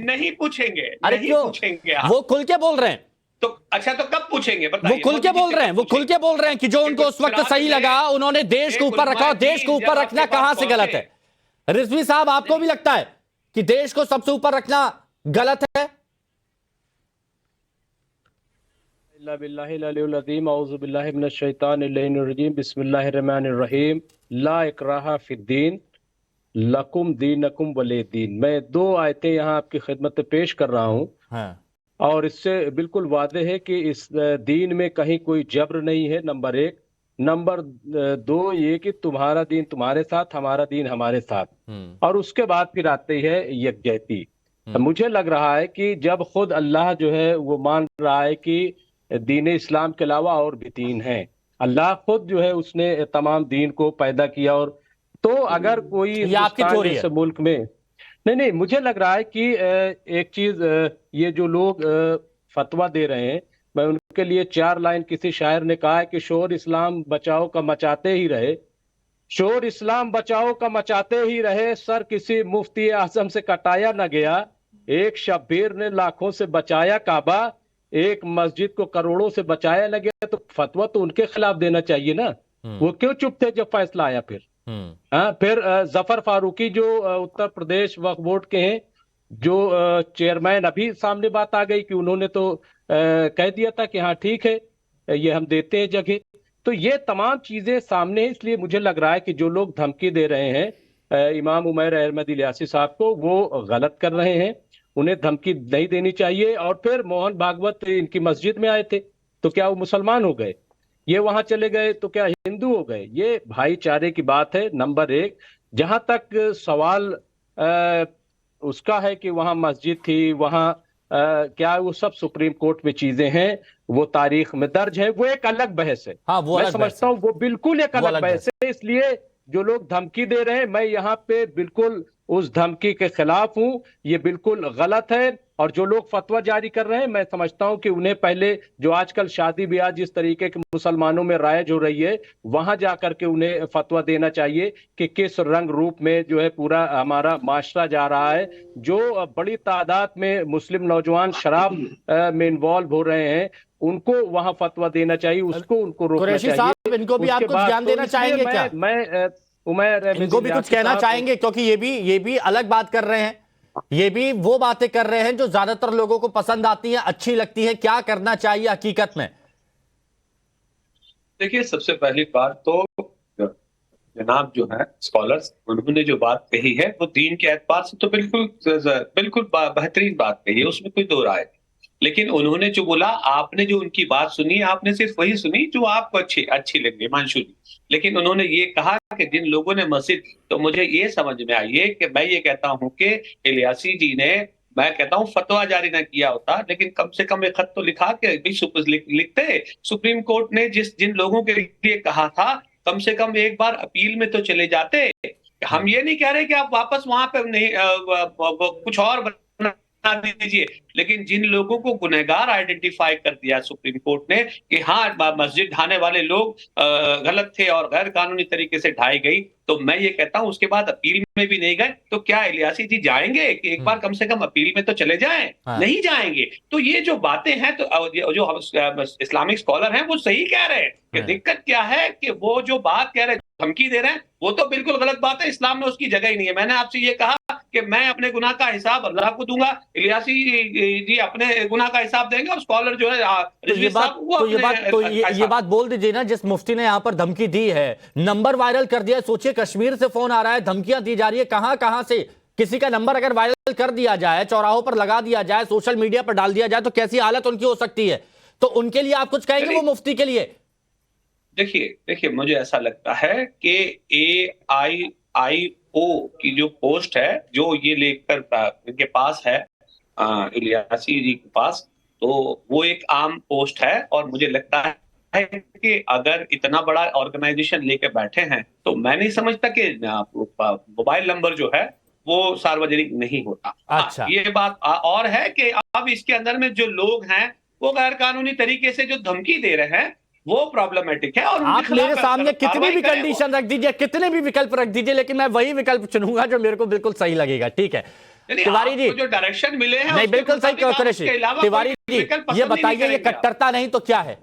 नहीं पूछेंगे, अरे नहीं क्यों पूछेंगे आप। वो खुल के बोल रहे हैं। तो अच्छा, तो कब पूछेंगे बताइए? वो खुल के बोल रहे हैं, वो खुल के बोल रहे हैं कि जो उनको उस वक्त सही लगा उन्होंने देश के ऊपर रखा, और देश के ऊपर रखना कहां से गलत है? रिजवी साहब, आपको भी लगता है कि देश को सबसे ऊपर रखना गलत है? बिस्मिल्लाहिर्रहमानिर्रहीम। ला इकराहा फिद्दीन, लकुम दीनकुम वले दीन। मैं दो आयतें यहाँ आपकी खिदमत में पेश कर रहा हूँ, हाँ। और इससे बिल्कुल वादे है कि इस दीन में कहीं कोई जबर नहीं है, नंबर एक। नंबर दो ये कि तुम्हारा दीन तुम्हारे साथ, हमारा दीन हमारे साथ। और उसके बाद फिर आती है यकजहती। मुझे लग रहा है कि जब खुद अल्लाह जो है वो मान रहा है कि दीन इस्लाम के अलावा और भी दीन है, अल्लाह खुद जो है उसने तमाम दीन को पैदा किया, और तो अगर कोई ये आपकी हिंदुस्तान थ्योरी है? जैसे मुल्क में, नहीं नहीं, मुझे लग रहा है कि एक चीज, ये जो लोग फतवा दे रहे हैं, मैं उनके लिए चार लाइन, किसी शायर ने कहा है कि शोर इस्लाम बचाओ का मचाते ही रहे, शोर इस्लाम बचाओ का मचाते ही रहे, सर किसी मुफ्ती आजम से कटाया न गया, एक शब्बीर ने लाखों से बचाया काबा, एक मस्जिद को करोड़ों से बचाया न गया। तो फतवा तो उनके खिलाफ देना चाहिए ना, वो क्यों चुप थे जब फैसला आया? फिर हाँ, फिर जफर फारूकी जो उत्तर प्रदेश वक्फ बोर्ड के हैं, जो चेयरमैन, अभी सामने बात आ गई कि उन्होंने तो कह दिया था कि हाँ ठीक है, ये हम देते हैं जगह। तो ये तमाम चीजें सामने हैं, इसलिए मुझे लग रहा है कि जो लोग धमकी दे रहे हैं इमाम उमैर अहमद इलियासी साहब को, वो गलत कर रहे हैं, उन्हें धमकी नहीं देनी चाहिए। और फिर मोहन भागवत इनकी मस्जिद में आए थे, तो क्या वो मुसलमान हो गए? ये वहां चले गए तो क्या हिंदू हो गए? ये भाईचारे की बात है, नंबर एक। जहां तक सवाल उसका है कि वहां मस्जिद थी, वहां क्या वो सब सुप्रीम कोर्ट में चीजें हैं, वो तारीख में दर्ज है, वो एक अलग बहस है। हाँ, वो मैं अलग समझता हूँ वो बिल्कुल एक अलग बहस है। है। इसलिए जो लोग धमकी दे रहे हैं, मैं यहाँ पे बिल्कुल उस धमकी के खिलाफ हूं, ये बिल्कुल गलत है। और जो लोग फतवा जारी कर रहे हैं, मैं समझता हूं कि उन्हें पहले, जो आजकल शादी ब्याह जिस तरीके के मुसलमानों में राइज हो रही है, वहां जाकर के उन्हें फतवा देना चाहिए कि किस रंग रूप में जो है पूरा हमारा माशरा जा रहा है। जो बड़ी तादाद में मुस्लिम नौजवान शराब में इन्वॉल्व हो रहे हैं, उनको वहां फतवा देना चाहिए, उसको उनको रोकना कुरैशी चाहिए। साहब, इनको भी आप उसके कुछ बाद ज्ञान देना चाहेंगे क्या? मैं उमैर इनको भी कुछ कहना चाहेंगे, क्योंकि ये भी अलग बात कर रहे हैं, ये भी वो बातें कर रहे हैं जो ज्यादातर लोगों को पसंद आती हैं, अच्छी लगती है। क्या करना चाहिए हकीकत में? देखिए, सबसे पहली बात तो जनाब जो है स्कॉलर्स, उन्होंने जो बात कही है वो दीन के एतबार से तो बिल्कुल बिल्कुल बेहतरीन बात कही है, उसमें कोई दो राय नहीं। लेकिन उन्होंने जो बोला, आपने जो उनकी बात सुनी, आपने सिर्फ वही सुनी जो आपको अच्छी अच्छी लगी, मानशू जी। लेकिन उन्होंने ये कहा कि जिन लोगों ने मस्जिद, तो मुझे ये समझ में आई है कि मैं ये कहता हूं कि इलियासी जी ने, मैं कहता हूं फतवा जारी ना किया होता, लेकिन कम से कम एक खत तो लिखा के भी लिखते। सुप्रीम कोर्ट ने जिन लोगों के लिए कहा था, कम से कम एक बार अपील में तो चले जाते। हम ये नहीं कह रहे कि आप वापस वहां पे नहीं कुछ और बना दीजिए, लेकिन जिन लोगों को गुनहगार आइडेंटिफाई कर दिया सुप्रीम कोर्ट ने कि हाँ मस्जिद ढाने वाले लोग गलत थे और गैर कानूनी तरीके से ढाई गई, तो मैं ये कहता हूं उसके बाद अपील में भी नहीं गए, तो क्या इलियासी जी जाएंगे कि एक बार कम से कम अपील में तो चले जाएं? नहीं जाएंगे। तो ये जो बातें हैं, तो जो इस्लामिक स्कॉलर हैं वो सही कह रहे हैं कि दिक्कत क्या है कि वो जो बात कह रहे हैं, धमकी दे रहे हैं, वो तो बिल्कुल गलत बात है, इस्लाम में उसकी जगह ही नहीं है। मैंने आपसे ये कहा कि मैं अपने गुनाह का हिसाब अल्लाह को दूंगा, इलियासी जी अपने गुनाह का हिसाब देंगे, और स्कॉलर जो है ये बात बोल दीजिए ना, जिस मुफ्ती ने यहाँ पर धमकी दी है, नंबर वायरल कर दिया। सोचिए, कश्मीर से फोन आ रहा है, धमकियां दी जा रही है, कहां कहां से। किसी का नंबर अगर वायरल कर दिया जाए, चौराहों पर लगा दिया जाए, सोशल मीडिया पर डाल दिया जाए, तो कैसी हालत उनकी हो सकती है। तो उनके लिए आप कुछ कहेंगे वो मुफ्ती के लिए? देखिए, मुझे ऐसा लगता है कि AIIO की जो पोस्ट है, जो ये लेकर इनके पास है, इलियासी जी के पास, तो वो एक आम पोस्ट है। और मुझे लगता है कि अगर इतना बड़ा ऑर्गेनाइजेशन लेके बैठे हैं, तो मैं नहीं समझता कि मोबाइल नंबर जो है वो सार्वजनिक नहीं होता। अच्छा, ये बात और है कि अब इसके अंदर में जो लोग हैं वो गैर कानूनी तरीके से जो धमकी दे रहे हैं, वो प्रॉब्लमेटिक है। और आप मेरे सामने कितनी भी कंडीशन रख दीजिए, कितने भी विकल्प रख दीजिए, लेकिन मैं वही विकल्प चुनूंगा जो मेरे को बिल्कुल सही लगेगा। ठीक है, यानी तिवारी जी, आपको जो डायरेक्शन मिले हैं नहीं उसके बिल्कुल सही मुताबिक कहो आप सुरेश उसके अलावा तिवारी कोई जी, विकल्प ये पसंद ही नहीं बताइए ये करेंगे आप। कट्टरता नहीं तो क्या है?